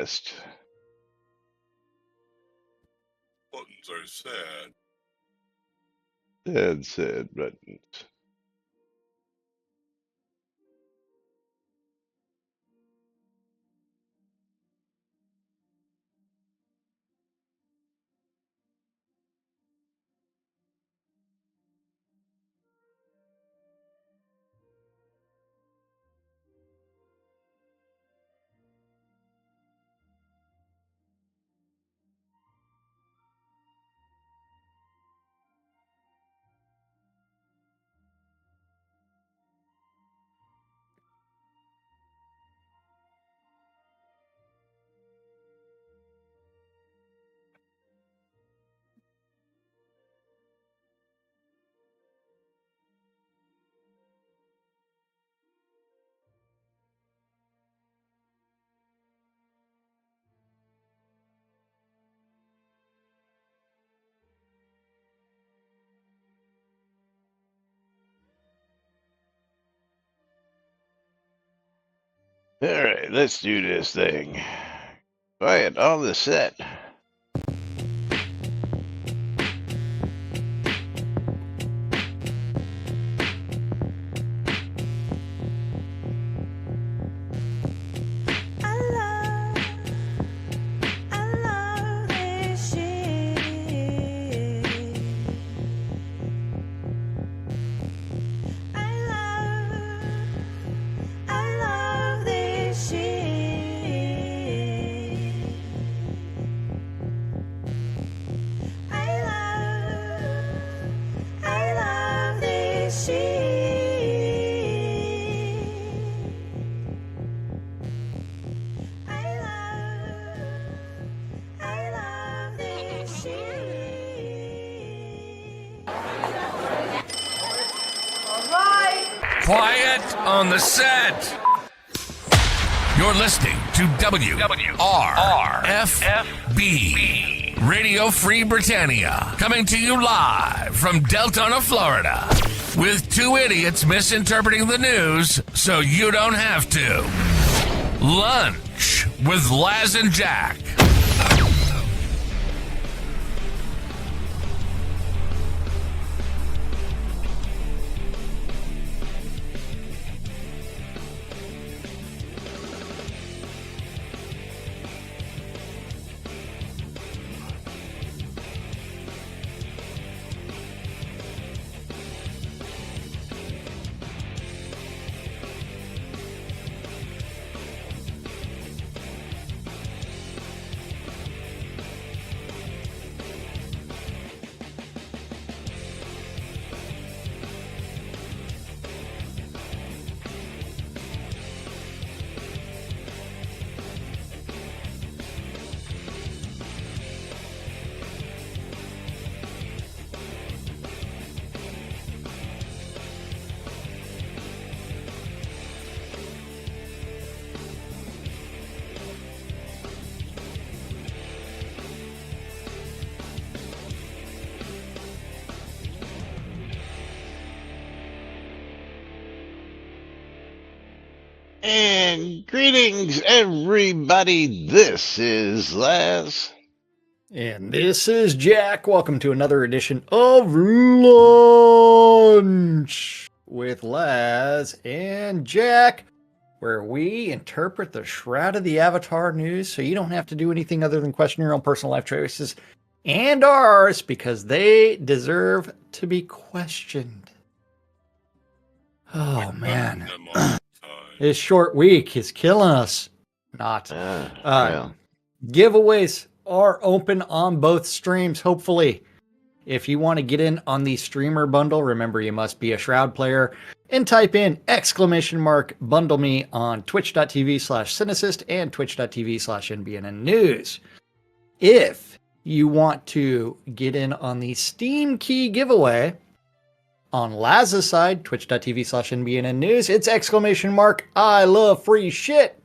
Best. Buttons are sad. Sad buttons. All right, let's do this thing. Quiet on the set. Quiet on the set. You're listening to WRFB, Radio Free Britannia, coming to you live from Deltona, Florida, with two idiots misinterpreting the news so you don't have to. Lunch with Laz and Jack. And greetings, everybody. This is Laz. And this is Jack. Welcome to another edition of Lunch with Laz and Jack, where we interpret the Shroud of the Avatar news so you don't have to do anything other than question your own personal life choices and ours because they deserve to be questioned. Oh, man. This short week is killing us. Not. Well, Giveaways are open on both streams, hopefully. If you want to get in on the streamer bundle, remember you must be a Shroud player and type in !bundle me on twitch.tv/Cinecist and twitch.tv/NBNN News. If you want to get in on the Steam Key giveaway, on Laz's side, twitch.tv/NBNN News, it's !I love free shit.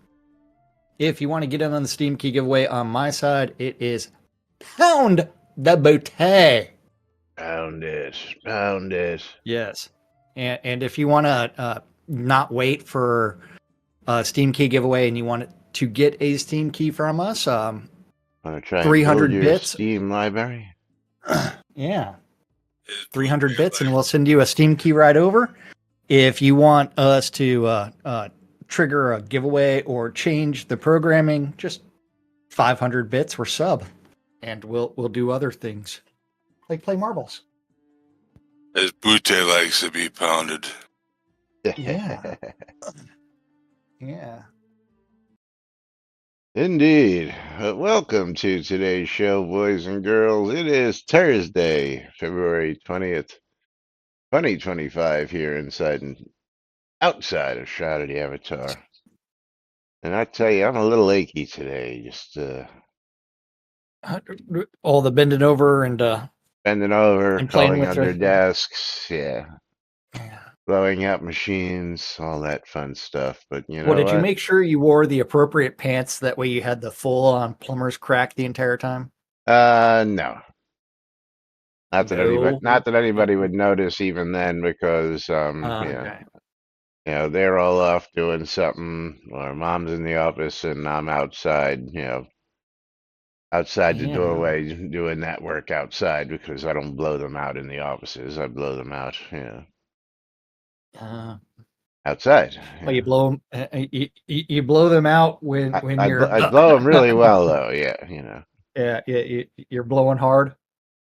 If you want to get in on the Steam Key giveaway on my side, it is pound the booty. pound it. Yes. And if you want to not wait for a Steam Key giveaway and you want it to get a Steam key from us, Want to try and 300 build your bits. Steam library? Yeah, Is 300 bits, and like- we'll send you a Steam key right over. If you want us to trigger a giveaway or change the programming, just 500 bits, we're sub, and we'll do other things like play marbles. His booty likes to be pounded. Yeah. Yeah. Indeed. Welcome to today's show, boys and girls. It is Thursday, February 20th, 2025, here inside and outside of Shroud the Avatar. And I tell you, I'm a little achy today. Just All the bending over and bending over, And playing crawling with under the- desks, yeah, yeah. blowing out machines, all that fun stuff. But you know Well, did you what? make sure you wore the appropriate pants? That way you had the full on plumber's crack the entire time? No. Not No. that anybody would notice even then, because Okay. they're all off doing something, or mom's in the office and I'm outside, outside the Yeah. doorway doing that work outside, because I don't blow them out in the offices. I blow them out, outside. Well, you blow them. You blow them out when you're. I blow them really well, though. Yeah, Yeah, you're blowing hard,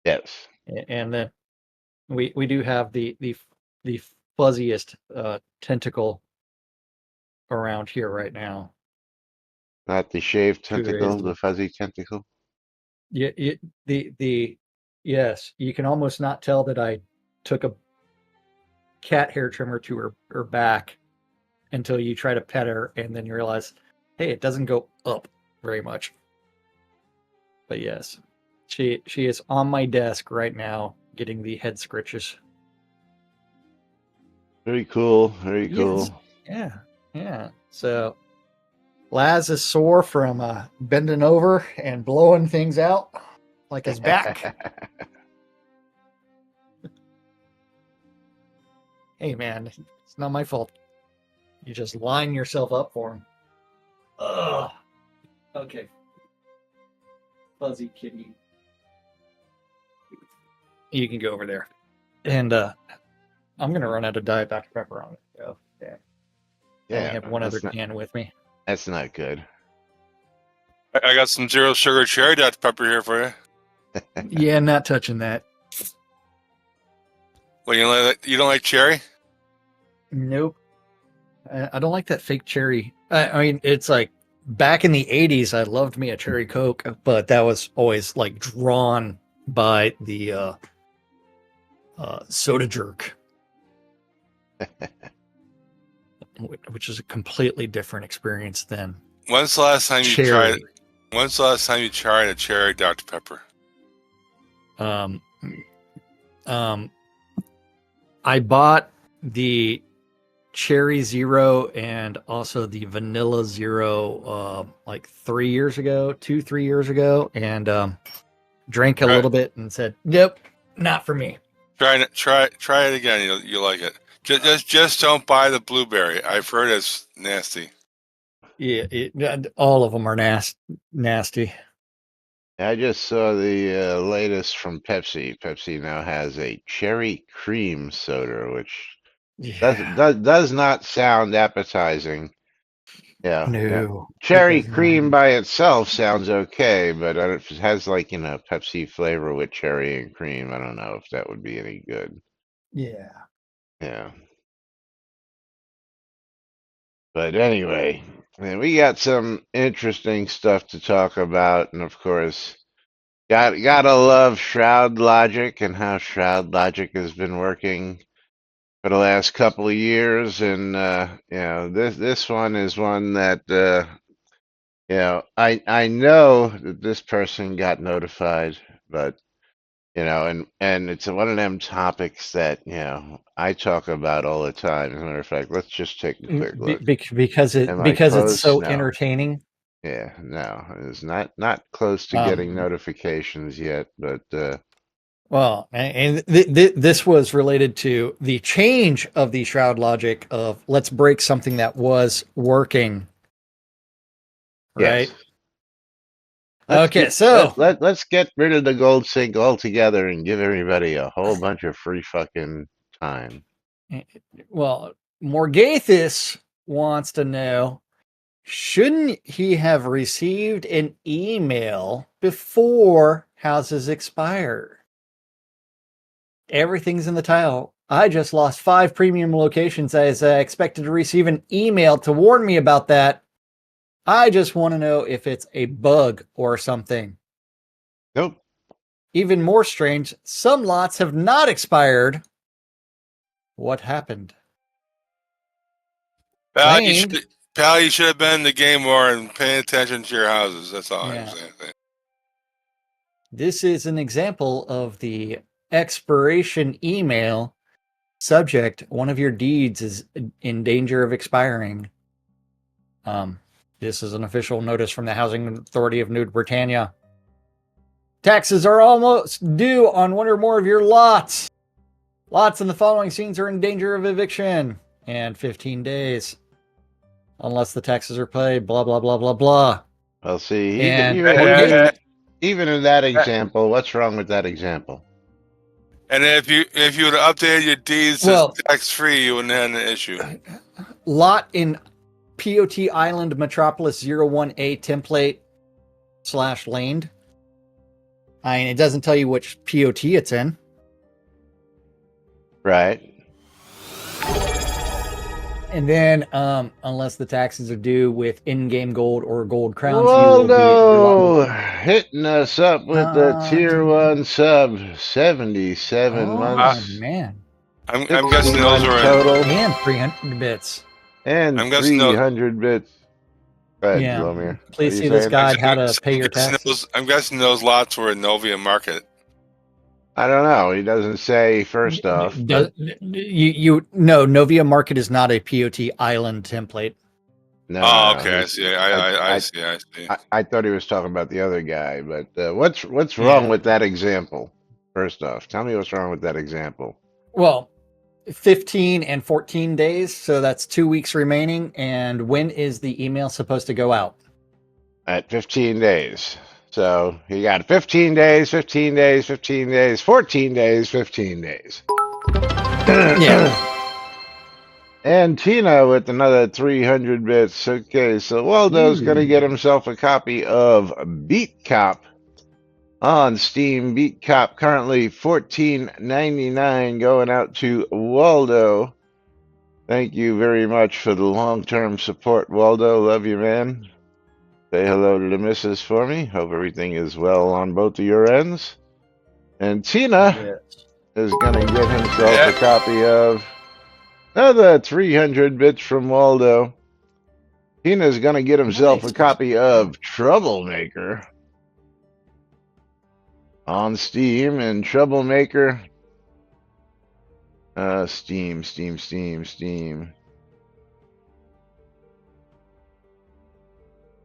Yes. and then we do have the fuzziest tentacle around here right now. Not the shaved Two tentacle, rays. the fuzzy tentacle. Yeah, yes, you can almost not tell that I took a cat hair trimmer to her back until you try to pet her, and then you realize, hey, it doesn't go up very much. But yes, she is on my desk right now getting the head scritches. Very cool. Very cool. Yes. Yeah. So Laz is sore from bending over and blowing things out like his back. Hey man, it's not my fault. You just line yourself up for him. Ugh. Okay. Fuzzy kitty. You can go over there. And I'm gonna run out of Diet Dr. Pepper on it. So yeah. I only have one other can with me. That's not good. I got some zero sugar cherry Dr. Pepper here for you. Yeah, not touching that. Well, you don't like cherry? Nope. I don't like that fake cherry. I mean, it's like back in the 80s, I loved me a cherry Coke, but that was always like drawn by the soda jerk, which is a completely different experience than When's the last time you tried? cherry. When's the last time you tried a cherry Dr. Pepper? I bought the cherry zero and also the vanilla zero like 3 years ago, 2-3 years ago, and drank a little bit and said, nope, not for me. Try it again. You'll like it. Just don't buy the blueberry. I've heard it's nasty. Yeah, all of them are nasty. I just saw the latest from Pepsi. Pepsi now has a cherry cream soda, which does not sound appetizing. Yeah. No. Cherry it does cream not. by itself sounds okay, but if it has like, Pepsi flavor with cherry and cream, I don't know if that would be any good. Yeah. Yeah. But anyway, man, we got some interesting stuff to talk about, and of course, gotta love Shroud Logic and how Shroud Logic has been working for the last couple of years, and this one is one that I know that this person got notified, but and it's one of them topics that I talk about all the time. As a matter of fact, let's just take a quick look. Because Am I it's close? so No. entertaining. Yeah, no, it's not close to getting notifications yet, but Well, and this was related to the change of the Shroud logic of let's break something that was working right? Yes. Okay, so Let's get rid of the gold sync altogether and give everybody a whole bunch of free fucking time. well, Morgathis wants to know, shouldn't he have received an email before houses expire? Everything's in the title. I just lost 5 premium locations as I expected to receive an email to warn me about that. I just want to know if it's a bug or something. Nope. Even more strange, some lots have not expired. What happened? Pal, you Claimed. should, pal, you should have been in the game more and paying attention to your houses. That's all I'm Yeah. saying. This is an example of the expiration email. Subject: one of your deeds is in danger of expiring. This is an official notice from the Housing Authority of New Britannia. Taxes are almost due on one or more of your lots. Lots in the following scenes are in danger of eviction. And 15 days. Unless the taxes are paid, blah, blah, blah, blah, blah. Well, see, And even in that example, what's wrong with that example? And if you would have updated your deeds Well- as tax free, you wouldn't have an issue. lot in POT Island Metropolis 01A template / laned. I mean, it doesn't tell you which POT it's in. Right. And then, unless the taxes are due with in-game gold or gold crowns, you will be Waldo hitting us up with the tier Um, 1 sub, 77 Oh months, man, I'm 60 guessing those months are in. total, and 300 bits. and I'm guessing those- 300 bits. Go ahead, Yeah. Zlomir. Please What are see you this saying? guide, how to pay your guessing taxes. I'm guessing those lots were in Novia Market. I don't know. He doesn't say first off. No, Novia Market is not a POT Island template. No, Oh, no, okay. I he's- see. I see. I see. I thought he was talking about the other guy, but what's wrong Yeah. with that example? First off, tell me what's wrong with that example. Well, 15 and 14 days, so that's 2 weeks remaining. And when is the email supposed to go out? At 15 days. So you got 15 days, 15 days, 15 days, 14 days, 15 days. Yeah. And Tina with another 300 bits. Okay, so Waldo's going to get himself a copy of Beat Cop on Steam. Beat Cop currently $14.99 going out to Waldo. Thank you very much for the long-term support, Waldo. Love you, man. Say hello to the missus for me. Hope everything is well on both of your ends. And Tina is going to get himself a copy of another 300 bits from Waldo. Tina's going to get himself a copy of Troublemaker on Steam. And Troublemaker, Steam.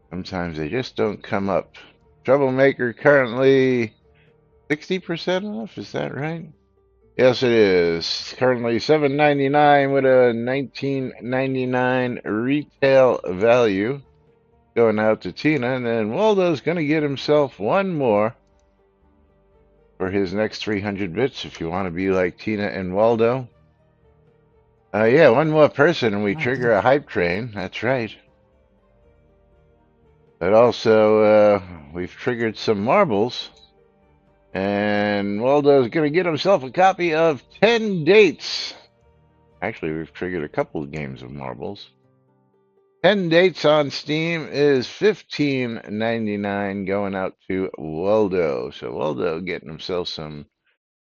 Sometimes they just don't come up. Troublemaker currently 60% off, is that right? Yes, it is. Currently $7.99 with a $19.99 retail value. Going out to Tina, and then Waldo's going to get himself one more for his next 300 bits if you want to be like Tina and Waldo. Yeah, one more person and we trigger a hype train. That's right. But also, we've triggered some marbles. And Waldo's going to get himself a copy of 10 Dates. Actually, we've triggered a couple of games of marbles. 10 Dates on Steam is $15.99 going out to Waldo. So Waldo getting himself some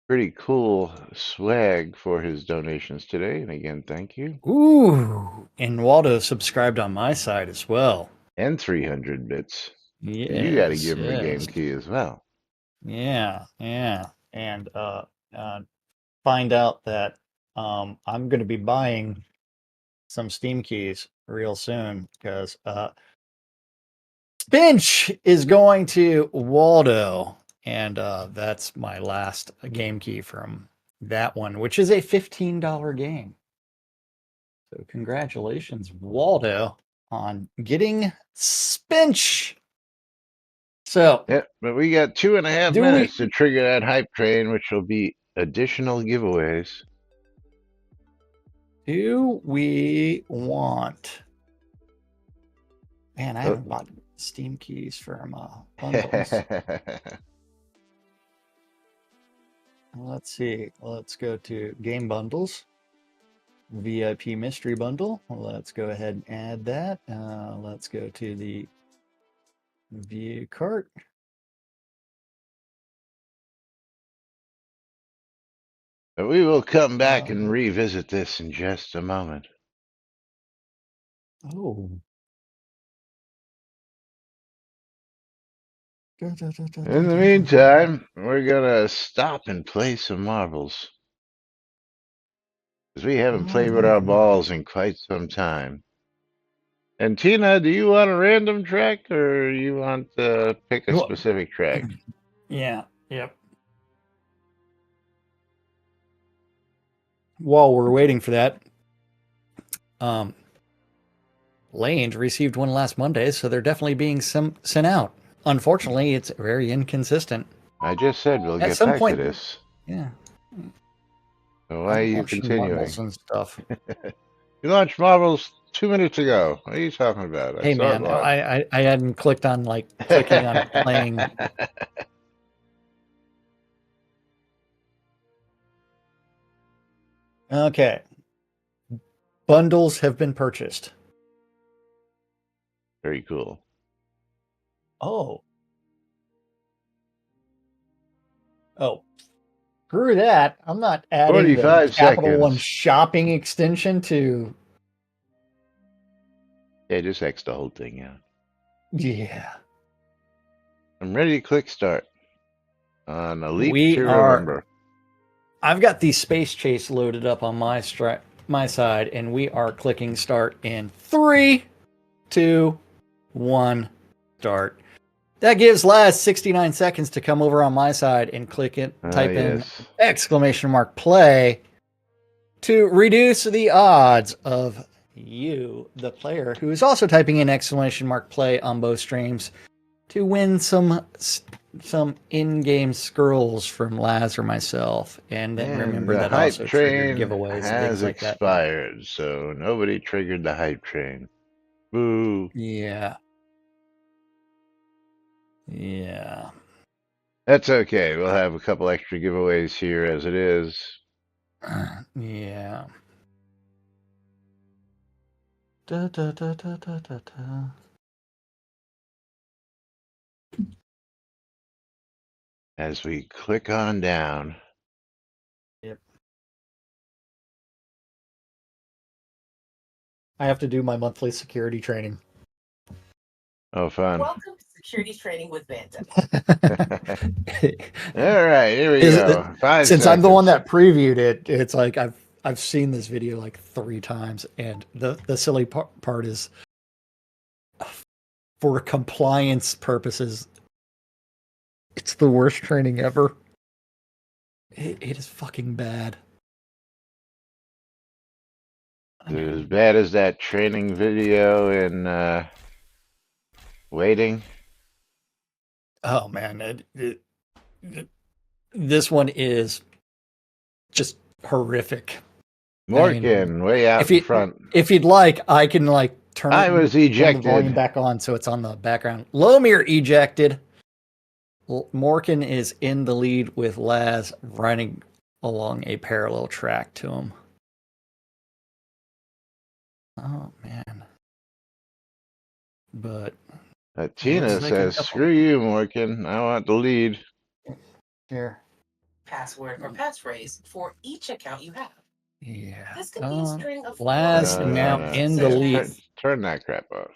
pretty cool swag for his donations today. And again, thank you. Ooh, and Waldo subscribed on my side as well. And 300 bits. Yeah, You got to give him a game key as well. Yeah, and find out that I'm going to be buying some Steam keys real soon because Spinch is going to Waldo, and that's my last game key from that one, which is a $15 game. So congratulations, Waldo, on getting Spinch. So, Yep, but we got 2.5 Do we- minutes to trigger that hype train, which will be additional giveaways. do we want? Man, I haven't bought Steam keys for my bundles. Let's see. Let's go to game bundles. VIP mystery bundle. Let's go ahead and add that. Let's go to the view cart. But we will come back and revisit this in just a moment. Oh. In the meantime, we're gonna stop and play some marbles. Because we haven't played with our balls in quite some time. And Tina, do you want a random track or you want to pick a specific track? Yeah. Yep. While we're waiting for that, Lane received one last Monday, so they're definitely being sent out. Unfortunately, it's very inconsistent. I just said we'll At get some back point, to this. Yeah. So why are you Launching continuing? marbles and stuff. You launched marbles 2 minutes ago. What are you talking about? Hey man, I hadn't clicked on clicking on playing. Okay. Bundles have been purchased. Very cool. Oh. Screw that. I'm not adding 45 the Capital One seconds. shopping extension to. Yeah, just X the whole thing out. Yeah. I'm ready to click start. On a leap to remember. I've got the Space Chase loaded up on my side, and we are clicking start in 3, 2, 1, start. That gives Laz 69 seconds to come over on my side and click it, type in !play to reduce the odds of you, the player, who is also typing in !play on both streams, to win some in-game scrolls from Laz or myself. And then remember that also triggered giveaways and things like that. Expired, so nobody triggered the hype train. Boo. Yeah. Yeah. That's okay. We'll have a couple extra giveaways here as it is. Yeah. As we click on down. Yep. I have to do my monthly security training. Oh, fun. Welcome to security training with Vanta. All right, here we go. 5 Since seconds. I'm the one that previewed it, it's like I've seen this video like 3 times, and the silly part is, for compliance purposes, it's the worst training ever. It is fucking bad. Is it as bad as that training video in waiting? Oh man, this one is just horrific. Morgan, way out in front. If you'd like, I can turn. I was ejected. The volume back on, so it's on the background. Lomir ejected. Morgan is in the lead with Laz running along a parallel track to him. Oh man. But Tina says, "Screw you, Morgan. I want the lead." Here. Password or passphrase for each account you have. Yeah. This could be a string of Laz now in the lead. Turn that crap off.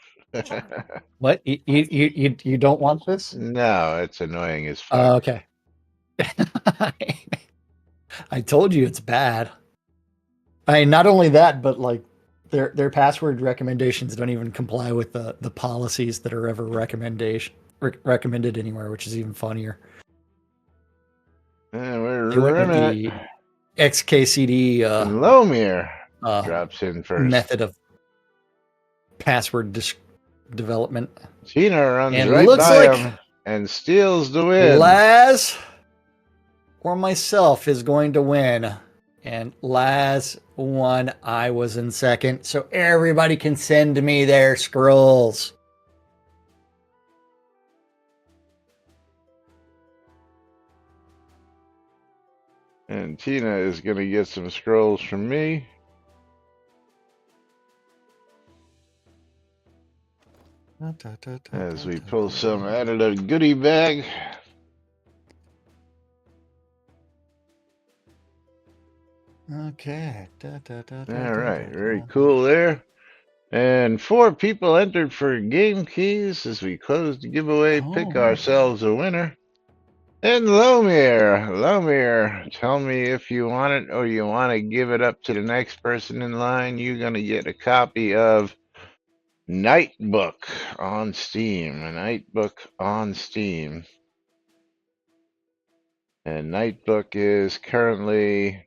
What? You don't want this? No, it's annoying as fuck. Okay. I told you it's bad. I mean, not only that, but their password recommendations don't even comply with the policies that are ever recommended anywhere, which is even funnier. And we're They went with the XKCD Lomir drops in first. method of password development. Tina runs And right looks by like him and steals the win. Laz or myself is going to win. And Laz won. I was in second. So everybody can send me their scrolls. And Tina is going to get some scrolls from me. As we pull some out of the goodie bag. Okay. All right, very cool there. And 4 people entered for game keys as we close the giveaway. Pick ourselves a winner. And Lomir, tell me if you want it or you want to give it up to the next person in line. You're going to get a copy of Nightbook on Steam. A Nightbook on Steam. And Nightbook is currently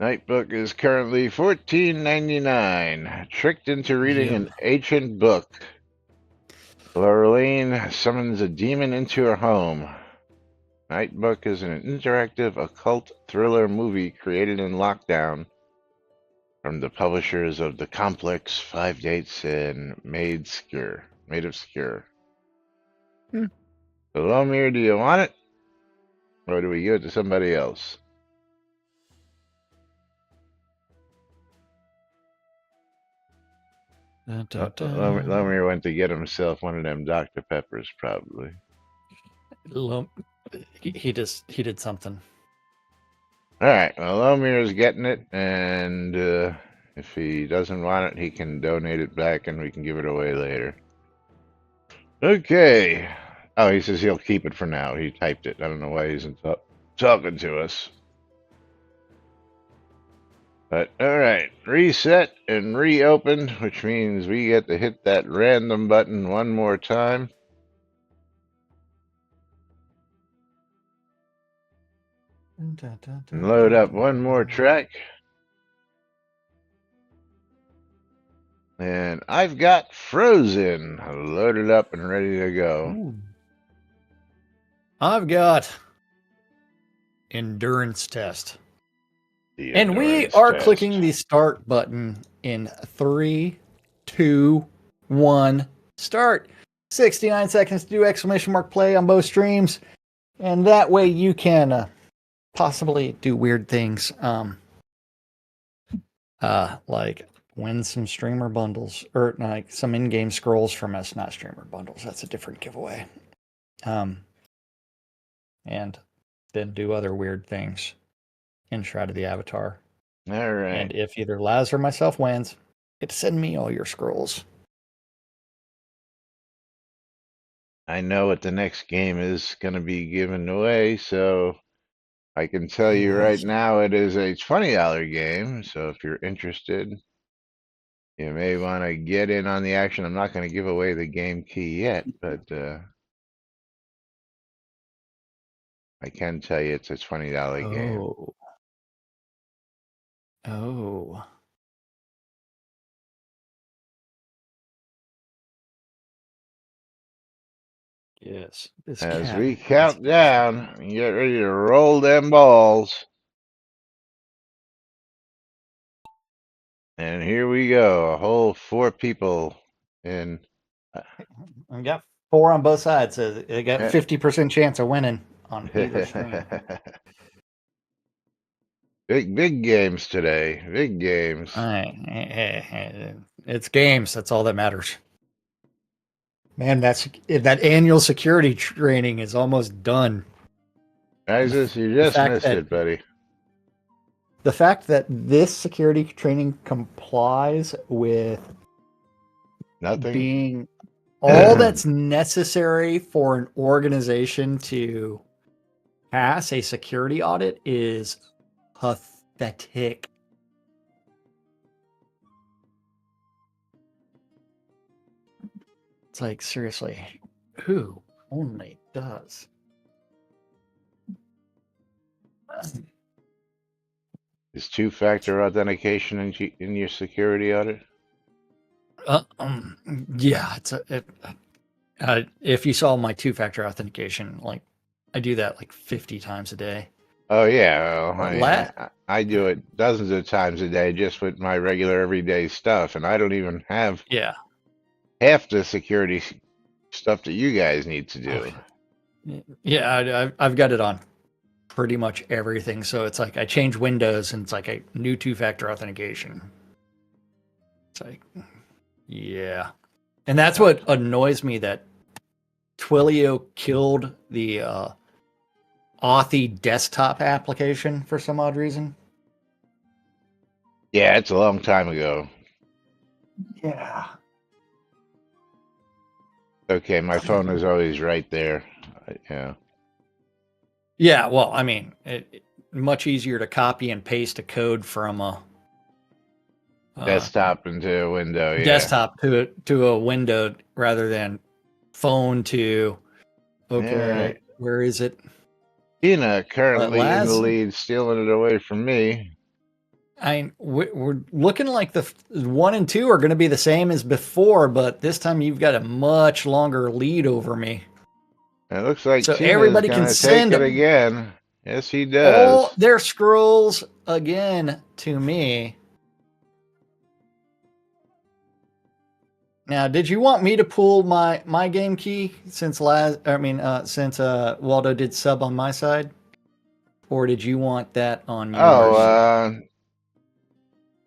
Nightbook is currently $14.99. Tricked into reading an ancient book. Laureline summons a demon into her home. Nightbook is an interactive occult thriller movie created in lockdown from the publishers of The Complex, 5 Dates, and Made Obscure. So, Lomir, do you want it? Or do we give it to somebody else? Lomir went to get himself one of them Dr. Peppers, probably. He did something. All right. Well, Lomir's getting it, and if he doesn't want it, he can donate it back, and we can give it away later. Okay. Oh, he says he'll keep it for now. He typed it. I don't know why he isn't talking to us. But all right, reset and reopen, which means we get to hit that random button one more time. And load up one more track. And I've got Frozen loaded up and ready to go. Ooh. I've got Endurance Test. And we are clicking the start button in 3, 2, 1, start. 69 seconds to do exclamation mark play on both streams. And that way you can possibly do weird things. Like win some streamer bundles or like some in-game scrolls from us, not streamer bundles. That's a different giveaway. And then do other weird things in Shroud of the Avatar. All right. And if either Laz or myself wins, get to send me all your scrolls. I know what the next game is going to be given away, so I can tell you right now it is a $20 game. So if you're interested, you may want to get in on the action. I'm not going to give away the game key yet, but I can tell you it's a $20 game. Oh. Yes. As we count down and get ready to roll them balls. And here we go. A whole 4 people in. I got 4 on both sides. So they got 50% chance of winning on either stream. Big games today. Big games. It's games. That's all that matters. Man, that annual security training is almost done. Isis, you just missed it, buddy. The fact that this security training complies with nothing being all that's necessary for an organization to pass a security audit is pathetic. It's like, seriously, who only does? Is two-factor authentication in your security audit? Yeah, if you saw my two-factor authentication, like I do that like 50 times a day. Oh yeah, well, But I mean, I do it dozens of times a day just with my regular everyday stuff, and I don't even have yeah, half the security stuff that you guys need to do. yeah, I've got it on pretty much everything. So it's like I change Windows, and it's like a new two-factor authentication. It's like, yeah, and that's what annoys me that Twilio killed the Authy desktop application for some odd reason. Yeah, it's a long time ago. Yeah. Okay, my phone is always right there. Yeah. Yeah, well, I mean, much easier to copy and paste a code from a Desktop into a window, yeah. desktop to a window rather than phone to. Okay, All right. where is it? Tina currently in the Laz, lead, stealing it away from me. we're looking like the 1 and 2 are going to be the same as before, but this time you've got a much longer lead over me. It looks like So Tina's everybody can gonna take send it again. Yes, he all does. their scrolls again to me. Now, did you want me to pull my game key since Waldo did sub on my side, or did you want that on Oh, yours?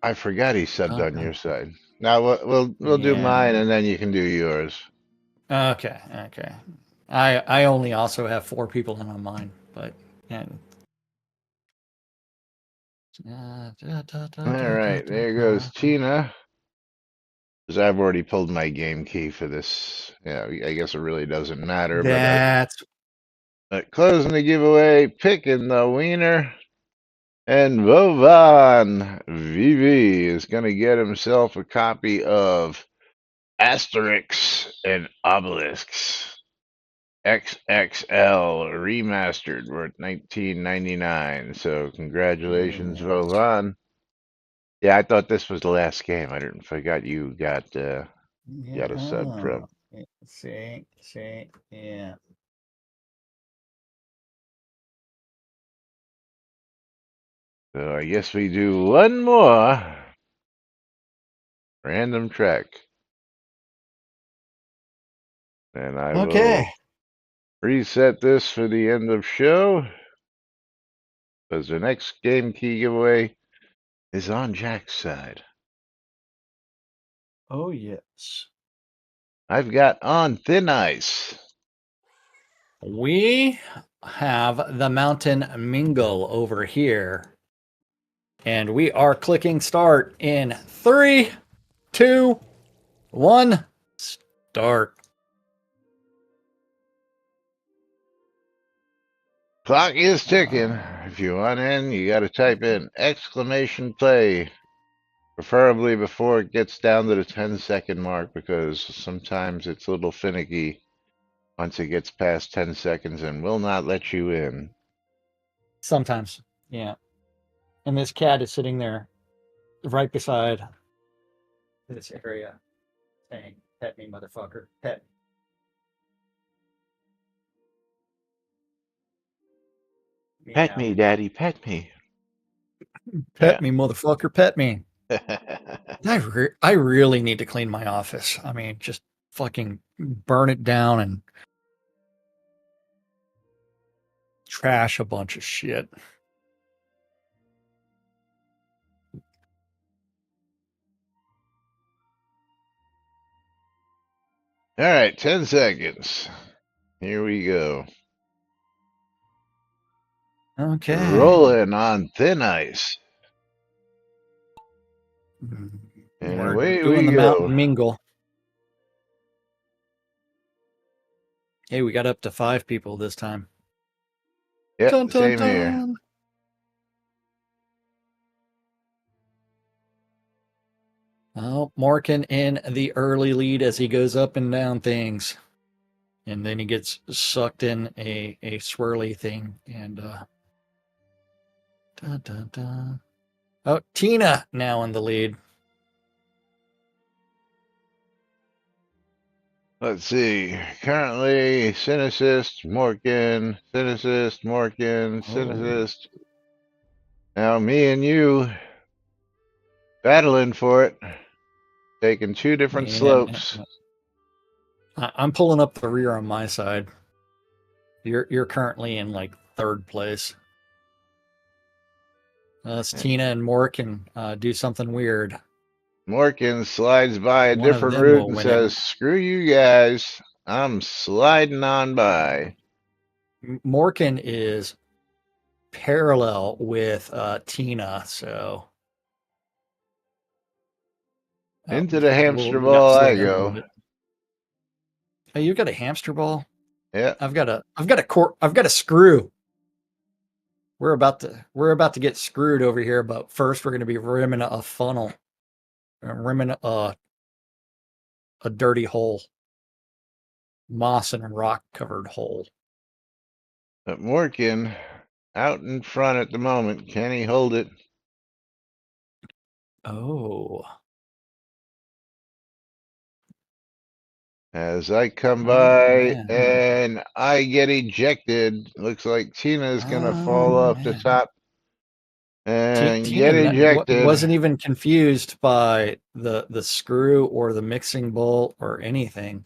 I forgot he subbed on Okay. your side. Now we'll do Yeah. mine, and then you can do yours. Okay. Okay. I only also have 4 people in on mine, but yeah. All right, there goes Tina. Because I've already pulled my game key for this. Yeah, I guess it really doesn't matter. That's But closing the giveaway, picking the wiener, and Vovan VV is going to get himself a copy of Asterix and Obelix XXL remastered worth $19.99. So congratulations, Vovan. Yeah, I thought this was the last game. I didn't forgot you got a sub from. see, yeah. So I guess we do one more random track. And I will Okay. reset this for the end of show. Because the next game key giveaway is on Jack's side. Oh yes. I've got On Thin Ice. We have the Mountain Mingle over here. And we are clicking start in 3, 2, 1, start. Clock is ticking. If you want in, you got to type in exclamation play. Preferably before it gets down to the 10-second mark, because sometimes it's a little finicky once it gets past 10 seconds and will not let you in. Sometimes, yeah. And this cat is sitting there right beside this area saying, "Pet me, motherfucker. Pet me. Pet Meow. me, daddy, pet me. Pet me, motherfucker. Pet me." I really need to clean my office. I mean, just fucking burn it down and trash a bunch of shit. All right, 10 seconds. Here we go. Okay. Rolling on thin ice. And We're away doing we the go. Mountain Mingle. Hey, we got up to 5 people this time. Yep, Dun, dun, same here. dun. Oh, Morgan in the early lead as he goes up and down things. And then he gets sucked in a swirly thing. And Dun, dun, dun. Oh, Tina now in the lead. Let's see. Currently, Synesist, Morgan, Synesist, Morgan, Synesist. Now, me and you battling for it, taking two different Yeah. slopes. I'm pulling up the rear on my side. You're currently in like third place. It's Tina and Morgan do something weird. Morgan slides by a One of different them route will and win it. says, "Screw you guys, I'm sliding on by." Morgan is parallel with Tina, so Into the hamster we got to ball slow I down a little go. bit. Oh, you got a hamster ball? Yeah. I've got a screw. We're about to get screwed over here, but first we're going to be rimming a funnel, rimming a dirty hole, moss and rock covered hole. But Morgan out in front at the moment. Can he hold it? Oh, As I come oh by man, and I get ejected. Looks like Tina's gonna oh fall off the man. top and Tina get ejected. wasn't even confused by the screw or the mixing bowl or anything.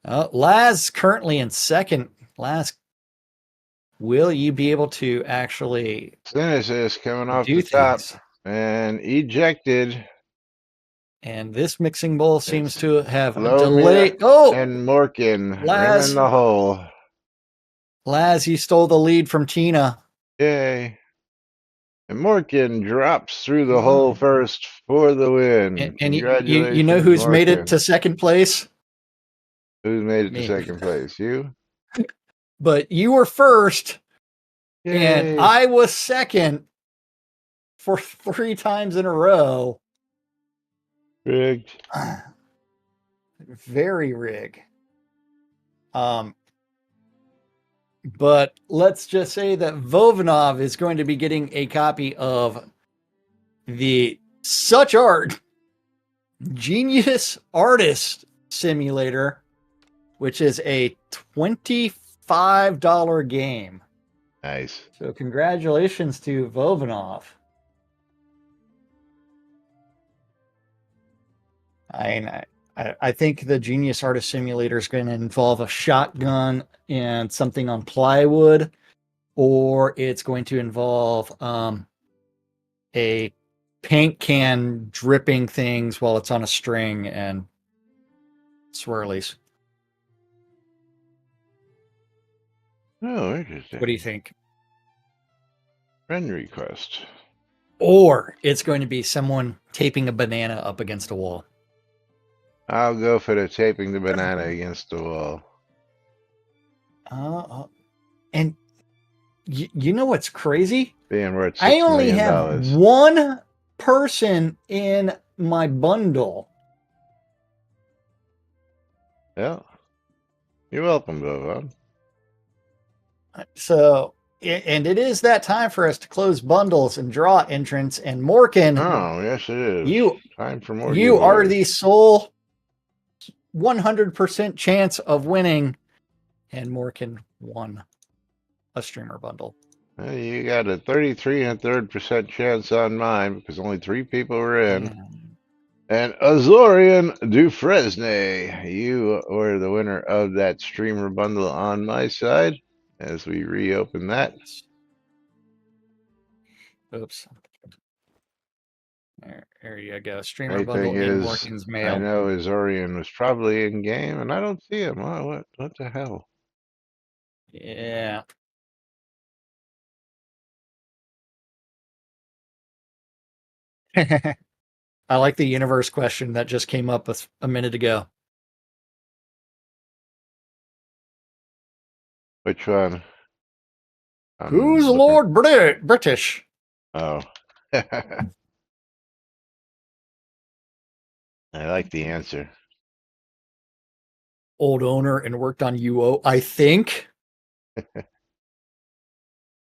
Laz currently in second. Laz, will you be able to actually Synesist coming off do the top things? and ejected. And this mixing bowl seems It's to have Lomia delayed. Oh, and Morgan rimming Laz, the hole. Laz, you stole the lead from Tina. Yay. And Morgan drops through the hole Oh. first for the win. And you know Congratulations, who's made it Morgan. to second place? Who's made it to Me. second place? You? But you were first, and Yay. I was second for 3 times in a row. Rigged. Very rig. But let's just say that Vovanov is going to be getting a copy of the Such Art Genius Artist Simulator, which is a $25 game. Nice. So congratulations to Vovanov. I think the Genius Artist Simulator is going to involve a shotgun and something on plywood, or it's going to involve a paint can dripping things while it's on a string and swirlies. Oh, interesting. What do you think? Friend request. Or it's going to be someone taping a banana up against a wall. I'll go for the taping the banana against the wall. And you know what's crazy? Being worth $6 I only million. have one person in my bundle. Yeah. You're welcome, Bobo. So, and it is that time for us to close bundles and draw entrants. And Morgan, Oh, yes, it is. You- Time for more. you are giveaways. the sole 100% chance of winning. And Morgan won a streamer bundle. Well, you got a 33 1/3% chance on mine because only 3 people were in. And Azorian Dufresne, you were the winner of that streamer bundle on my side as we reopen that. Oops. There you go. Streamer Great bundle thing in is, Morgan's I mail. know Azorian was probably in game and I don't see him. Oh, what the hell? Yeah. I like the universe question that just came up a minute ago. Which one? Who's looking- Lord British? Oh. I like the answer. Old owner and worked on UO, I think.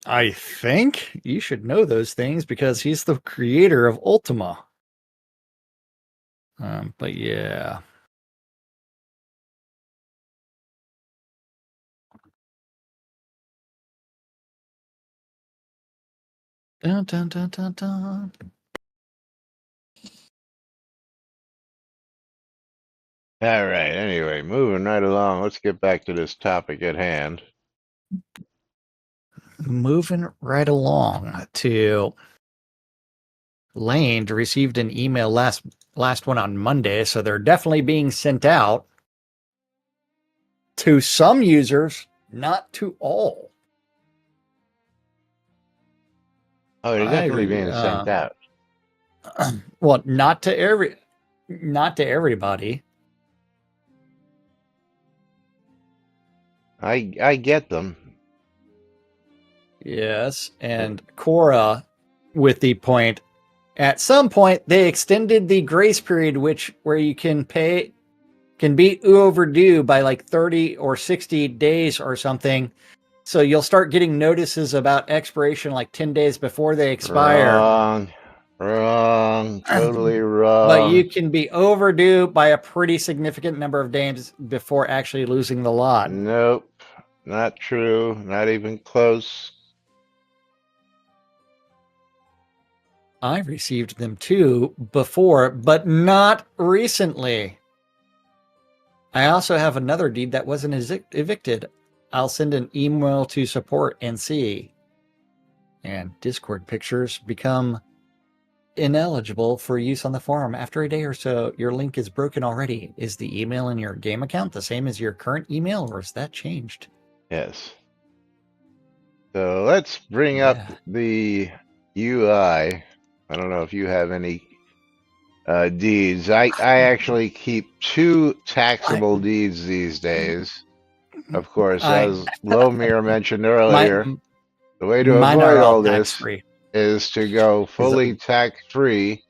I think you should know those things because he's the creator of Ultima. But yeah. Dun, dun, dun, dun, dun. All right. Anyway, moving right along. Let's get back to this topic at hand. Moving right along to Lane received an email last one on Monday, so they're definitely being sent out to some users, not to all. Oh, they're definitely being sent out. Well, not to everybody. I get them. Yes, and Cora with the point. At some point, they extended the grace period, where you can be overdue by like 30 or 60 days or something. So you'll start getting notices about expiration like 10 days before they expire. Wrong, totally wrong. But you can be overdue by a pretty significant number of days before actually losing the lot. Nope, not true. Not even close. I received them too before, but not recently. I also have another deed that wasn't evicted. I'll send an email to support and see. And Discord pictures become ineligible for use on the forum after a day or so. Your link is broken already. Is the email in your game account the same as your current email, or is that changed? Yes. So let's bring up the UI. I don't know if you have any deeds. I actually keep 2 taxable deeds these days. Of course, as Lomir mentioned earlier, the way to avoid all this is to go fully tax-free.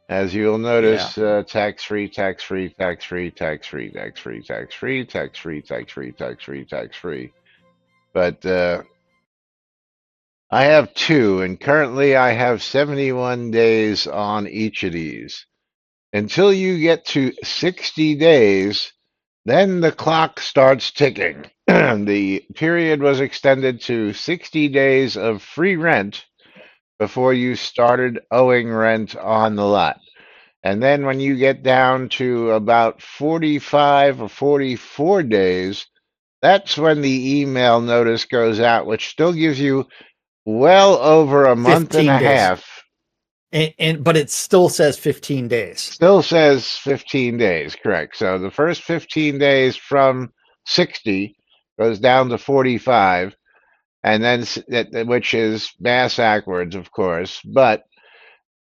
As you'll notice, tax-free, tax-free, tax-free, tax-free, tax-free, tax-free, tax-free, tax-free, tax-free, tax-free. But I have 2, and currently I have 71 days on each of these. Until you get to 60 days, then the clock starts ticking. The period was extended to 60 days of free rent before you started owing rent on the lot. And then when you get down to about 45 or 44 days, that's when the email notice goes out, which still gives you well over a month and a half. But it still says 15 days. Still says 15 days, correct. So the first 15 days from 60 goes down to 45, and then which is mass backwards, of course. But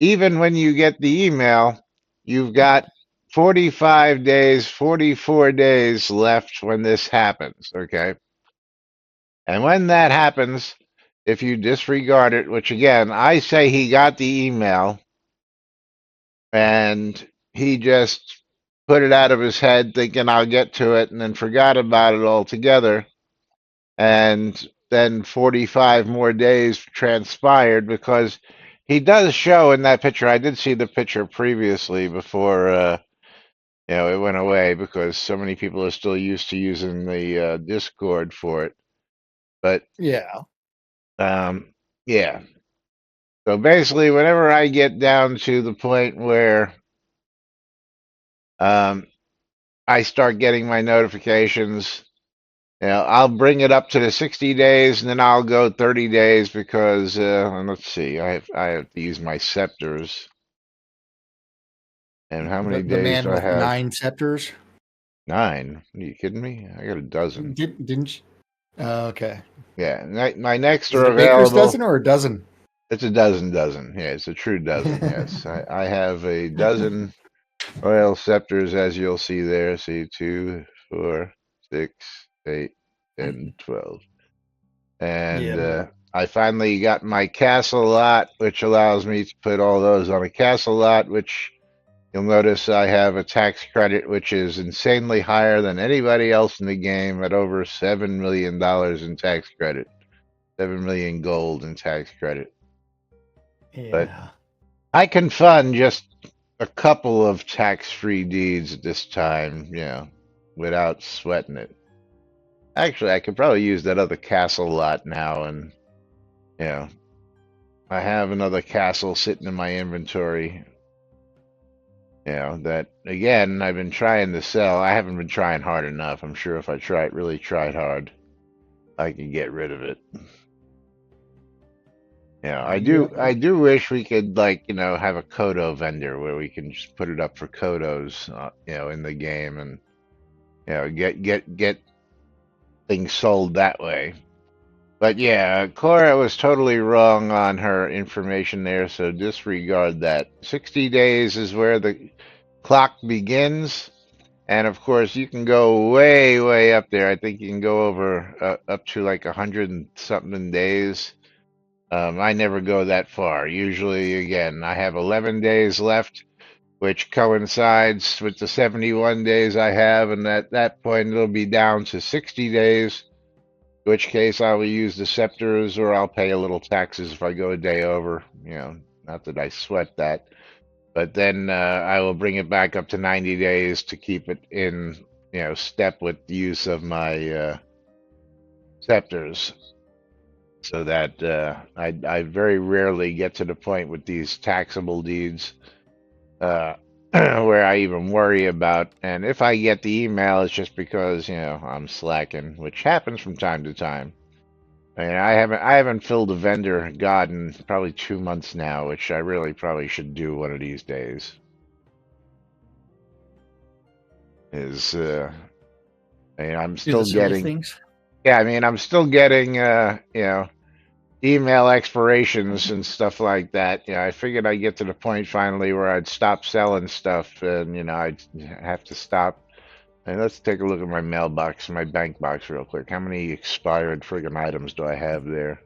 even when you get the email, you've got 45 days, 44 days left when this happens, okay? And when that happens, if you disregard it, which again, I say he got the email and he just put it out of his head thinking I'll get to it and then forgot about it altogether. And then 45 more days transpired because he does show in that picture. I did see the picture previously before it went away because so many people are still used to using the Discord for it. But yeah. Yeah. So basically, whenever I get down to the point where I start getting my notifications, I'll bring it up to the 60 days, and then I'll go 30 days because, and let's see, I have to use my scepters. And how many days do I have? 9 scepters. 9? Are you kidding me? I got a dozen. Didn't you? Okay. Yeah, my next Is are it a baker's available. dozen or a dozen? It's a dozen. Yeah, it's a true dozen. Yes, I have a dozen royal scepters, as you'll see there. See, 2, 4, 6, 8, 10, 12. And I finally got my castle lot, which allows me to put all those on a castle lot, which you'll notice I have a tax credit, which is insanely higher than anybody else in the game at over $7 million in tax credit. 7 million gold in tax credit. But Yeah. I can fund just a couple of tax-free deeds at this time, without sweating it. Actually, I could probably use that other castle lot now, and you know, I have another castle sitting in my inventory. That again, I've been trying to sell. I haven't been trying hard enough. I'm sure if I really tried hard, I could get rid of it. I do wish we could have a Kodo vendor where we can just put it up for Kodos, in the game, and get things sold that way. But yeah, Cora was totally wrong on her information there, so disregard that. 60 days is where the clock begins, and of course you can go way, way up there. I think you can go over up to like 100 and something days. I never go that far. Usually, again, I have 11 days left, which coincides with the 71 days I have, and at that point it'll be down to 60 days. In which case I will use the scepters, or I'll pay a little taxes if I go a day over. Not that I sweat that. But then I will bring it back up to 90 days to keep it in, step with the use of my scepters. So that I very rarely get to the point with these taxable deeds where I even worry about. And if I get the email, it's just because I'm slacking, which happens from time to time. I mean, I haven't filled a vendor god in probably 2 months now, which I really probably should do one of these days. I'm still getting things. Yeah, I mean, I'm still getting email expirations and stuff like that. I figured I'd get to the point finally where I'd stop selling stuff, and I'd have to stop. And let's take a look at my mailbox, my bank box, real quick. How many expired friggin' items do I have there?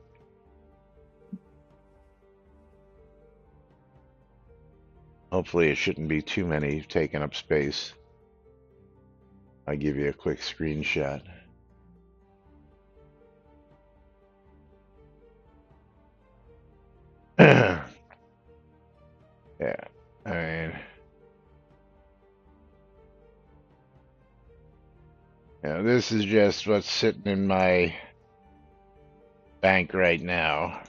Hopefully, it shouldn't be too many taking up space. I'll give you a quick screenshot. Yeah, I mean, this is just what's sitting in my bank right now,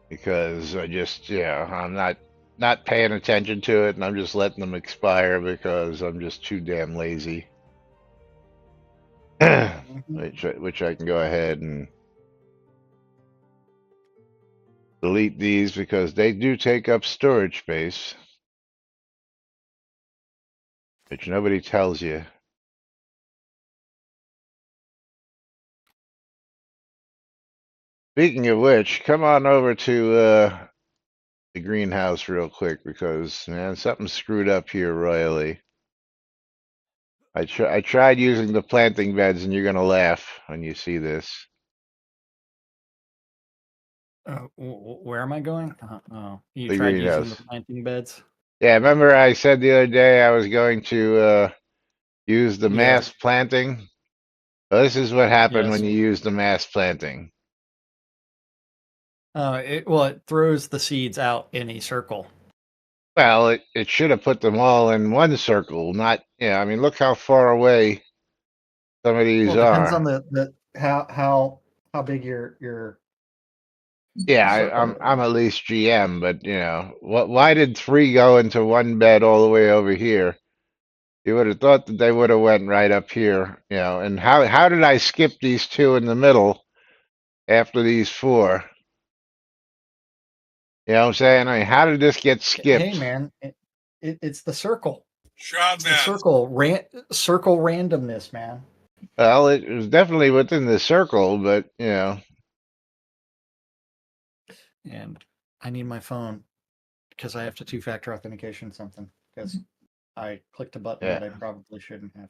because I'm not paying attention to it, and I'm just letting them expire because I'm just too damn lazy. Which I can go ahead and delete these because they do take up storage space, which nobody tells you. Speaking of which, come on over to the greenhouse real quick, because man, something's screwed up here royally. I tried using the planting beds, and you're gonna laugh when you see this. Where am I going? You The tried using the greenhouse. planting beds? Yeah, remember I said the other day I was going to use the Yeah. mass planting? Well, this is what happened Yes. when you use the mass planting. It throws the seeds out in a circle. Well, it should have put them all in one circle, not, I mean, look how far away some of these Well, it depends are. on the how big your Yeah, circle I'm is. at least GM, but why did 3 go into one bed all the way over here? You would have thought that they would have went right up here, and how did I skip these 2 in the middle after these 4? You know what I'm saying? I mean, how did this get Hey, skipped? man, it's the circle. Shroud It's the math. circle randomness, man. Well, it was definitely within the circle, but And I need my phone because I have to two-factor authentication something because I clicked a button that I yeah. probably shouldn't have.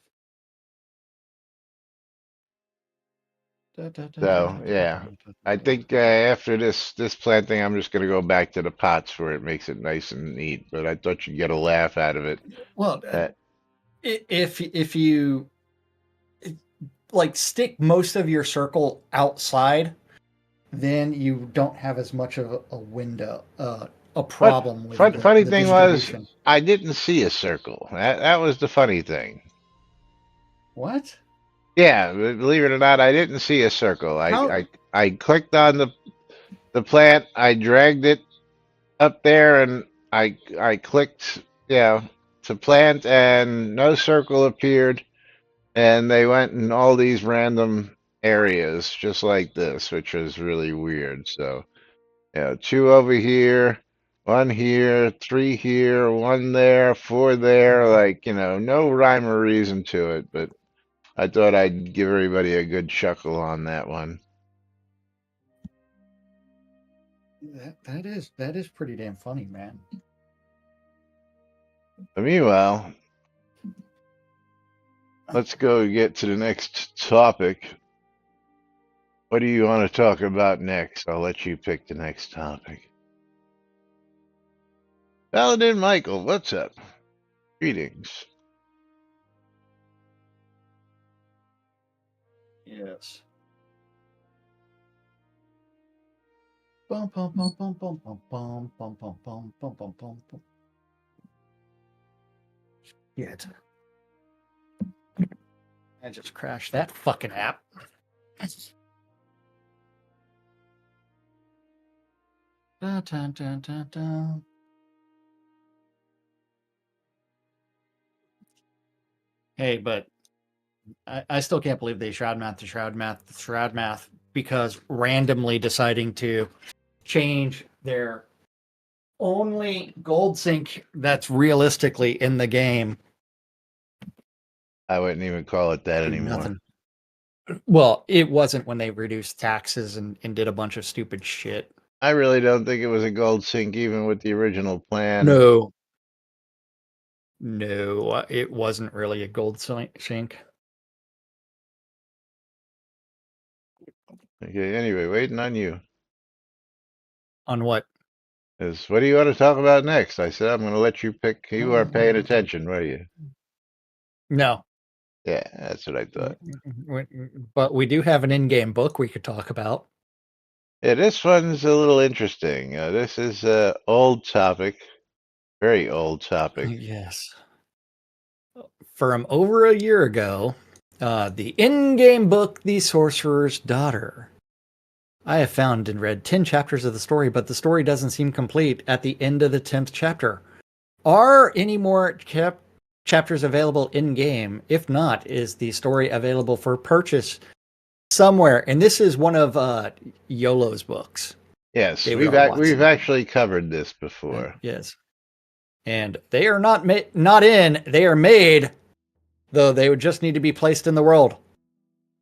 So yeah, I think after this planting, I'm just gonna go back to the pots where it makes it nice and neat. But I thought you'd get a laugh out of it. Well, That if you like stick most of your circle outside, then you don't have as much of a window, a But problem with funny the thing was, distribution. I didn't see a circle. That was the funny thing. What? Yeah, believe it or not, I didn't see a circle. How? I clicked on the plant, I dragged it up there, and I clicked, to plant, and no circle appeared, and they went in all these random areas, just like this, which was really weird. So, two over here, one here, three here, one there, four there, like, no rhyme or reason to it, but I thought I'd give everybody a good chuckle on that one. That is pretty damn funny, man. But meanwhile, let's go get to the next topic. What do you want to talk about next? I'll let you pick the next topic. Paladin Michael, what's up? Greetings. Yes. Bum bum bum bum bum bum bum bum bum bum bum bum bum bum. Shit. I just crashed that fucking app. Dun, dun, dun, dun, dun. Hey, but I still can't believe they shroud math because randomly deciding to change their only gold sync that's realistically in the game I wouldn't even call it that to anymore. nothing. Well, it wasn't when they reduced taxes and did a bunch of stupid shit. I really don't think it was a gold sync even with the original plan. No, it wasn't really a gold sync. Okay, anyway, waiting on you. On what? What do you want to talk about next? I said I'm going to let you pick. You are paying attention, were you? No. Yeah, that's what I thought. But we do have an in-game book we could talk about. Yeah, this one's a little interesting. This is a old topic, very old topic. Yes. From over a year ago, the in-game book, The Sorcerer's Daughter. I have found and read 10 chapters of the story, but the story doesn't seem complete at the end of the 10th chapter. Are any more chapters available in-game? If not, is the story available for purchase somewhere? And this is one of YOLO's books. Yes, David R. Watson. we've actually covered this before. Yes. And they are not in, they are made, though they would just need to be placed in the world.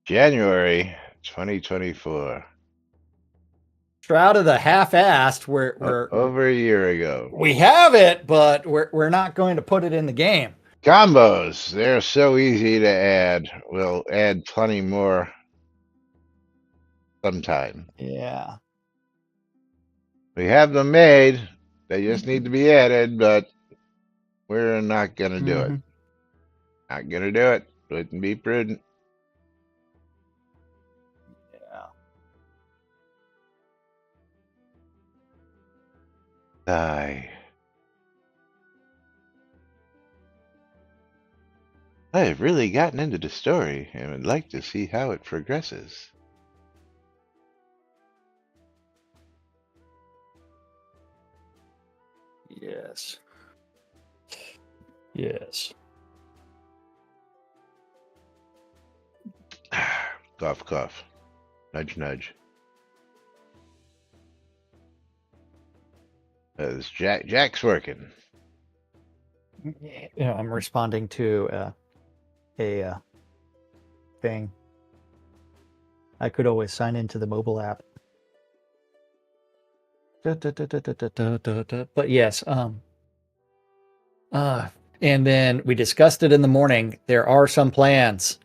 January 2024. Shroud of the half-assed, we're over a year ago. We have it, but we're not going to put it in the game. Combos, they're so easy to add. We'll add plenty more sometime. Yeah. We have them made. They just need to be added, but we're not going to do it. Not going to do it. Wouldn't be prudent. Yeah. I have really gotten into the story and would like to see how it progresses. Yes. Yes. Cough, cough. Nudge, nudge. Jack's working. Yeah, I'm responding to a thing. I could always sign into the mobile app. But yes, and then we discussed it in the morning. There are some plans.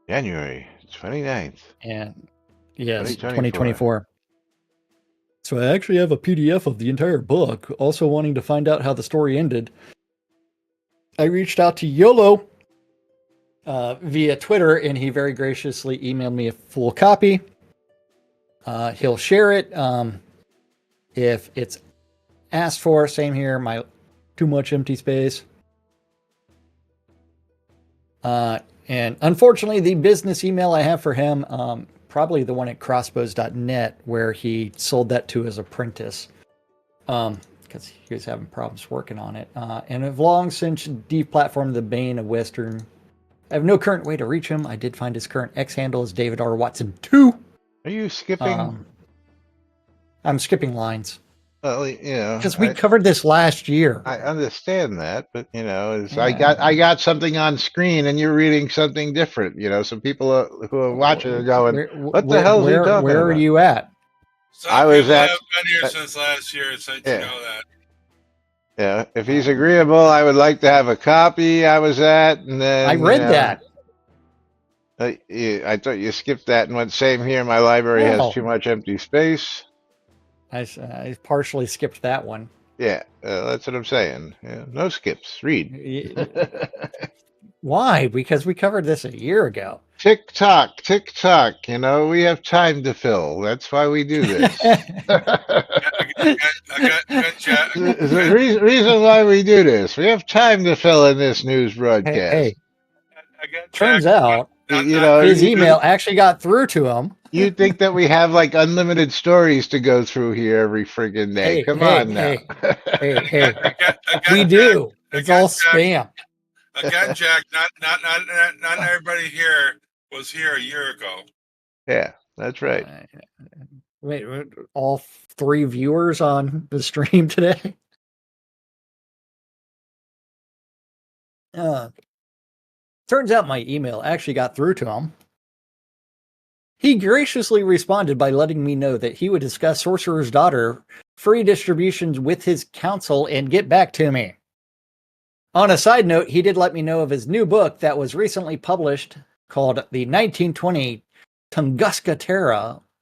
January 29th. And yes, 2024. So I actually have a PDF of the entire book, also wanting to find out how the story ended. I reached out to YOLO via Twitter, and he very graciously emailed me a full copy. He'll share it if it's asked for. Same here. My too much empty space. And unfortunately, the business email I have for him, probably the one at crossbows.net, where he sold that to his apprentice, because he was having problems working on it. And have long since deplatformed the Bane of Western. I have no current way to reach him. I did find his current X handle is David R. Watson 2. Are you skipping? I'm skipping lines Well, because we covered this last year. I understand that, but I got something on screen and you're reading something different. Some people who are watching are going, "What the hell is he talking about?" Where are you at? Some I was people at- have been here since last year, so you Yeah. know that. Yeah, if he's agreeable, I would like to have a copy. I was at, and then I read that. I thought you skipped that and went, "Same here. My library No. has too much empty space." I partially skipped that one. Yeah, that's what I'm saying. Yeah, no skips. Read. Why? Because we covered this a year ago. Tick tock, tick tock. We have time to fill. That's why we do this. I got Jack. The reason why we do this. We have time to fill in this news broadcast. Hey, I got turns Jack. out Not- his email actually got through to him. You think that we have like unlimited stories to go through here every friggin' day? Come on now. Hey, I got we Jack. do. I It's got all Jack. spam. Again, Jack. Not everybody here was here a year ago. Yeah, that's right. Wait, all 3 viewers on the stream today? Turns out my email actually got through to him. He graciously responded by letting me know that he would discuss Sorcerer's Daughter free distributions with his counsel and get back to me. On a side note, he did let me know of his new book that was recently published called The 1920 Tunguska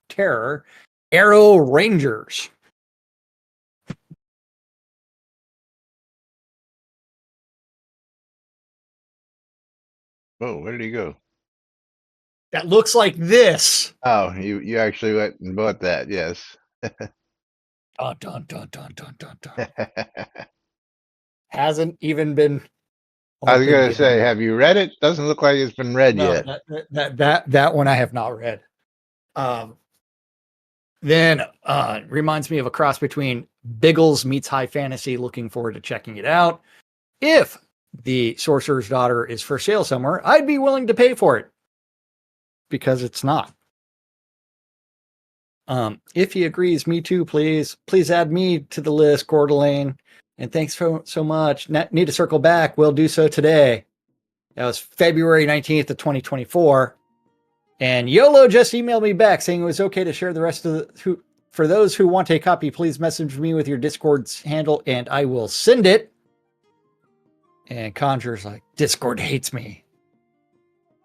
Terror Arrow Rangers. Oh, where did he go? That looks like this. Oh, you actually went and bought that, yes. Dun, dun, dun, dun, dun, dun, dun. Hasn't even been. I was gonna opened say, yet. have you read it? Doesn't look like it's been read No, yet. that one I have not read. Then reminds me of a cross between Biggles meets High Fantasy. Looking forward to checking it out. If the Sorcerer's Daughter is for sale somewhere, I'd be willing to pay for it because it's not. If he agrees, me too, please add me to the list, Gordelaine. And thanks so much. Need to circle back. We'll do so today. That was February 19th of 2024. And YOLO just emailed me back saying it was okay to share the rest of for those who want a copy, please message me with your Discord's handle and I will send it. And Conjurer's like, Discord hates me.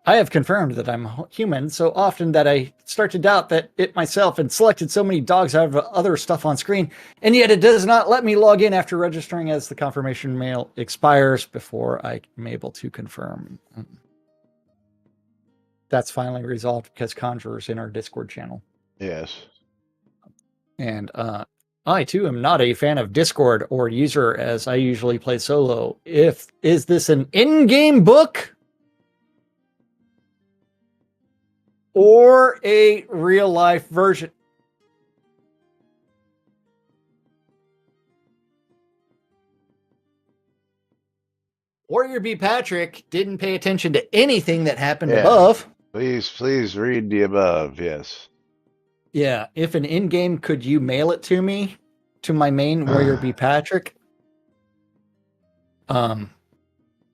I have confirmed that I'm human so often that I start to doubt that it myself and selected so many dogs out of other stuff on screen, and yet it does not let me log in after registering as the confirmation mail expires before I am able to confirm. That's finally resolved because Conjurer's in our Discord channel. Yes. And I too am not a fan of Discord or user as I usually play solo. Is this an in-game book? Or a real life version? Warrior B. Patrick didn't pay attention to anything that happened above. Please read the above, yes. Yeah, if an in-game, could you mail it to me? To my main Warrior B. Patrick? And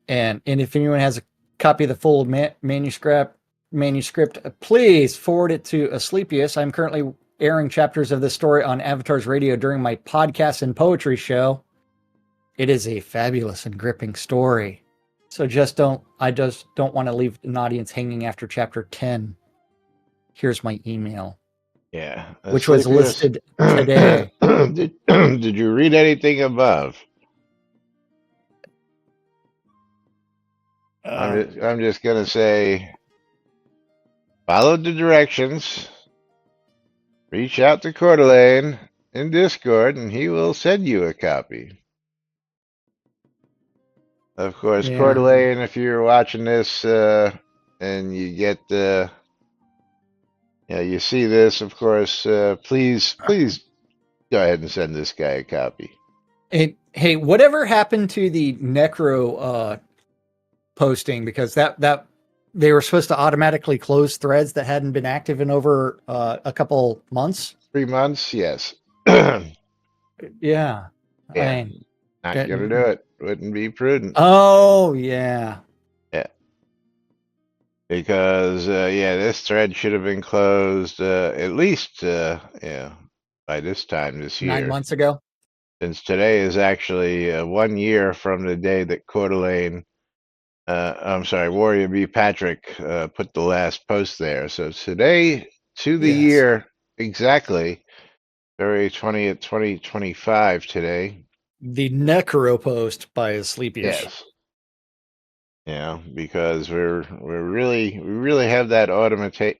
if anyone has a copy of the full manuscript, please forward it to Asclepius. I'm currently airing chapters of this story on Avatar's Radio during my podcast and poetry show. It is a fabulous and gripping story. So I just don't want to leave an audience hanging after chapter 10. Here's my email. Yeah. Which was listed today. Did you read anything above? I'm just going to say, followed the directions, reach out to Coeur d'Alene in Discord, and he will send you a copy. Of course, Coeur Yeah. d'Alene, if you're watching this and you get you see this, of course, please go ahead and send this guy a copy. And hey, whatever happened to the Necro posting? Because that they were supposed to automatically close threads that hadn't been active in over a couple months. 3 months, yes. Yeah, Yeah. I mean, not gonna do it. Wouldn't be prudent. oh yeah. Yeah, because this thread should have been closed at least by this time this 9 year. months ago. Since today is actually 1 year from the day that Coeur d'Alene, I'm sorry, Warrior B. Patrick put the last post there. So today, to the Yes. year exactly, February 20th, 2025 today. The Necro post by his sleepyish. Yes. Yeah, because we really have that automation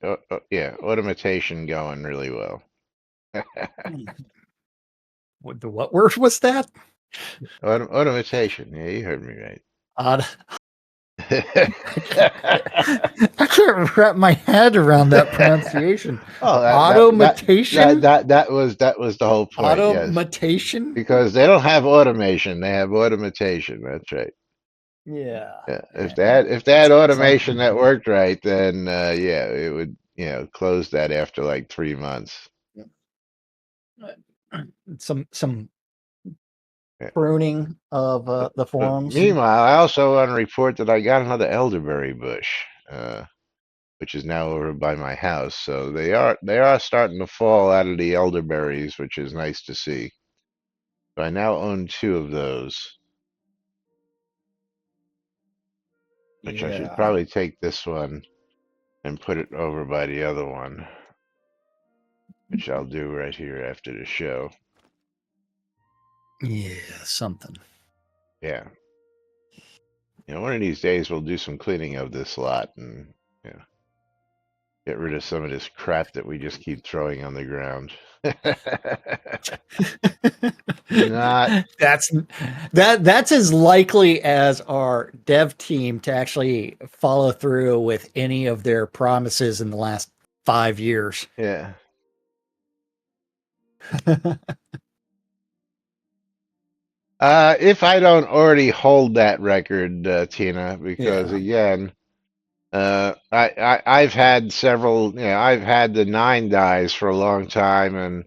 going really well. What word was that? Automation. Yeah, you heard me right. I can't wrap my head around that pronunciation. Oh, Automation? that was the whole point. Yes, Automation? because they don't have automation; they have automation. That's right. Yeah. Yeah. If they had automation that worked right, then it would close that after like 3 months. Some Yeah. pruning of the But forums. meanwhile, I also want to report that I got another elderberry bush, which is now over by my house. So they are starting to fall out of the elderberries, which is nice to see. So I now own 2 of those, which I should probably take this one and put it over by the other one, which I'll do right here after the show. Yeah, something. Yeah. One of these days we'll do some cleaning of this lot and get rid of some of this crap that we just keep throwing on the ground. Not that's as likely as our dev team to actually follow through with any of their promises in the last 5 years. yeah. If I don't already hold that record, Tina, because again, I've had several. I've had the 9 dies for a long time, and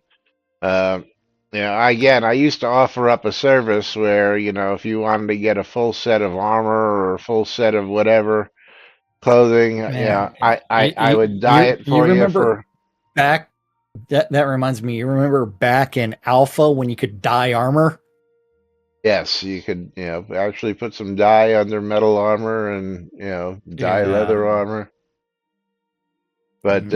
I used to offer up a service where if you wanted to get a full set of armor or a full set of whatever clothing, I would dye it for you for. Back that reminds me. You remember back in Alpha when you could dye armor? Yes, you could, actually put some dye under metal armor and, dye leather armor. But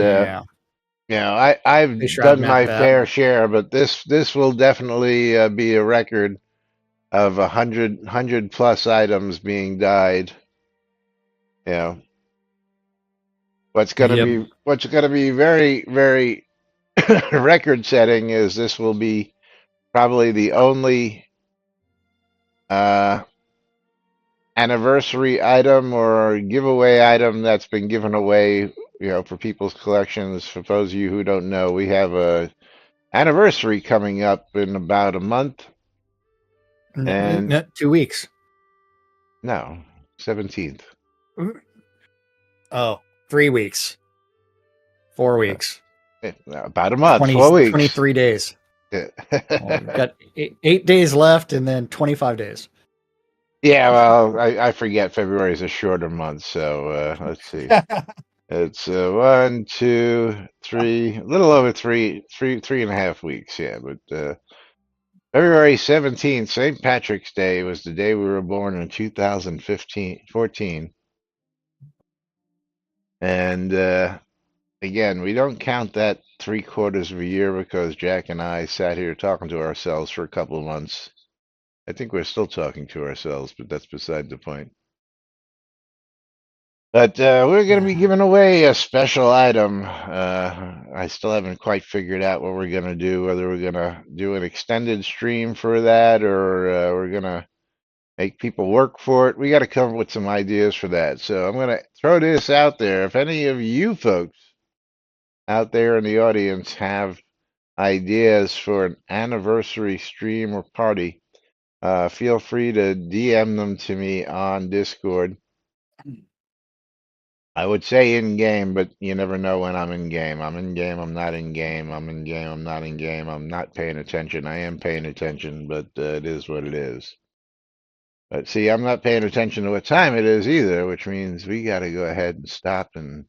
I've Shroud done my that. fair share, but this will definitely be a record of 100 plus items being dyed. What's gonna be very, very record setting is this will be probably the only anniversary item or giveaway item that's been given away, for people's collections. For those of you who don't know, we have a anniversary coming up in about a month. And 2 weeks. No, 17th. Oh, 3 weeks. 4 weeks. About a month, 4 weeks. 23 days. Yeah. We've got 8 days left and then 25 days. Yeah, well, I forget February is a shorter month, so let's see. It's 1, 2, 3, a little over 3.5 weeks. Yeah, but February 17th, St. Patrick's Day, was the day we were born in 2014. And again, we don't count that 3/4 of a year because Jack and I sat here talking to ourselves for a couple of months. I think we're still talking to ourselves, but that's beside the point. But we're going to be giving away a special item. I still haven't quite figured out what we're going to do, whether we're going to do an extended stream for that or we're going to make people work for it. We got to come up with some ideas for that. So I'm going to throw this out there. If any of you folks out there in the audience have ideas for an anniversary stream or party, feel free to DM them to me on Discord. I would say in game, but you never know when I'm in game. I'm in game, I'm not in game. I'm in game, I'm not in game. I'm not paying attention. I am paying attention, but it is what it is. But see, I'm not paying attention to what time it is either, which means we got to go ahead and stop and.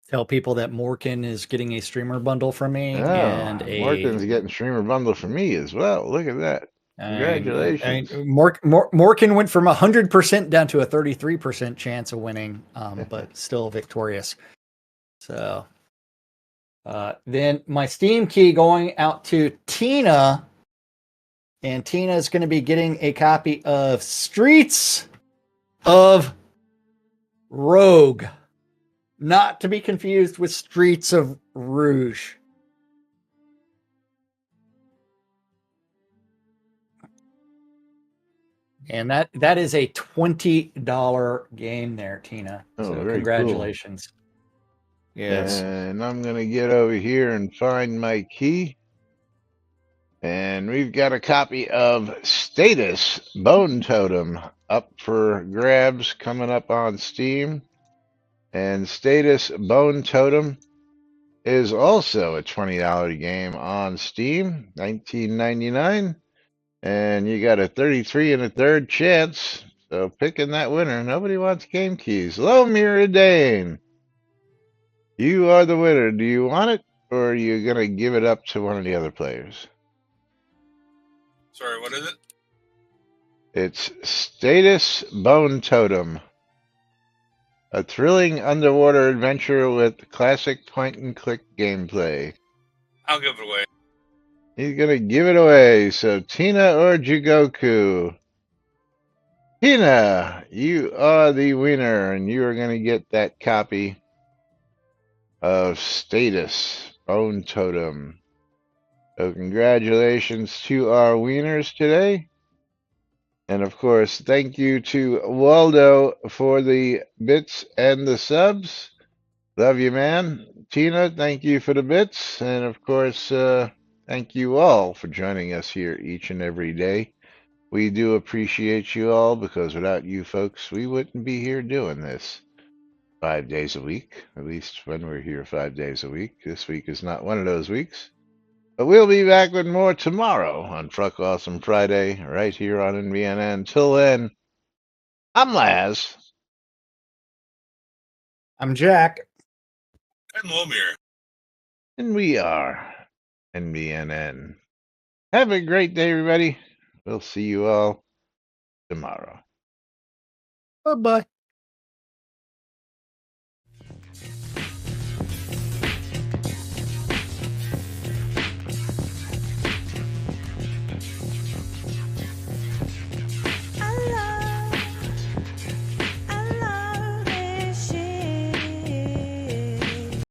Tell people that Morgan is getting a streamer bundle from me and Oh, Morton's a. getting streamer bundle for me as well. Look at that. Congratulations. Morgan went from 100% down to a 33% chance of winning, but still victorious. So then my Steam key going out to Tina. And Tina is going to be getting a copy of Streets of Rogue. Not to be confused with Streets of Rouge. And that is a $20 game there, Tina. Oh, so very congratulations. Cool. Yes. And I'm going to get over here and find my key. And we've got a copy of Status Bone Totem up for grabs coming up on Steam. And Status Bone Totem is also a $20 game on Steam, $19.99. And you got a 33 and a third chance. So picking that winner. Nobody wants game keys. Hello, Miradane. You are the winner. Do you want it, or are you going to give it up to one of the other players? Sorry, what is it? It's Status Bone Totem. A thrilling underwater adventure with classic point-and-click gameplay. I'll give it away. He's going to give it away. So Tina or Jigoku? Tina, you are the winner, and you are going to get that copy of Status Bone Totem. So congratulations to our winners today. And of course, thank you to Waldo for the bits and the subs. Love you, man. Tina, thank you for the bits. And of course, thank you all for joining us here each and every day. We do appreciate you all, because without you folks, we wouldn't be here doing this 5 days a week, at least when we're here 5 days a week. This week is not one of those weeks. But we'll be back with more tomorrow on Truck Awesome Friday, right here on NBNN. Until then, I'm Laz. I'm Jack. And Lomir. And we are NBNN. Have a great day, everybody. We'll see you all tomorrow. Bye-bye.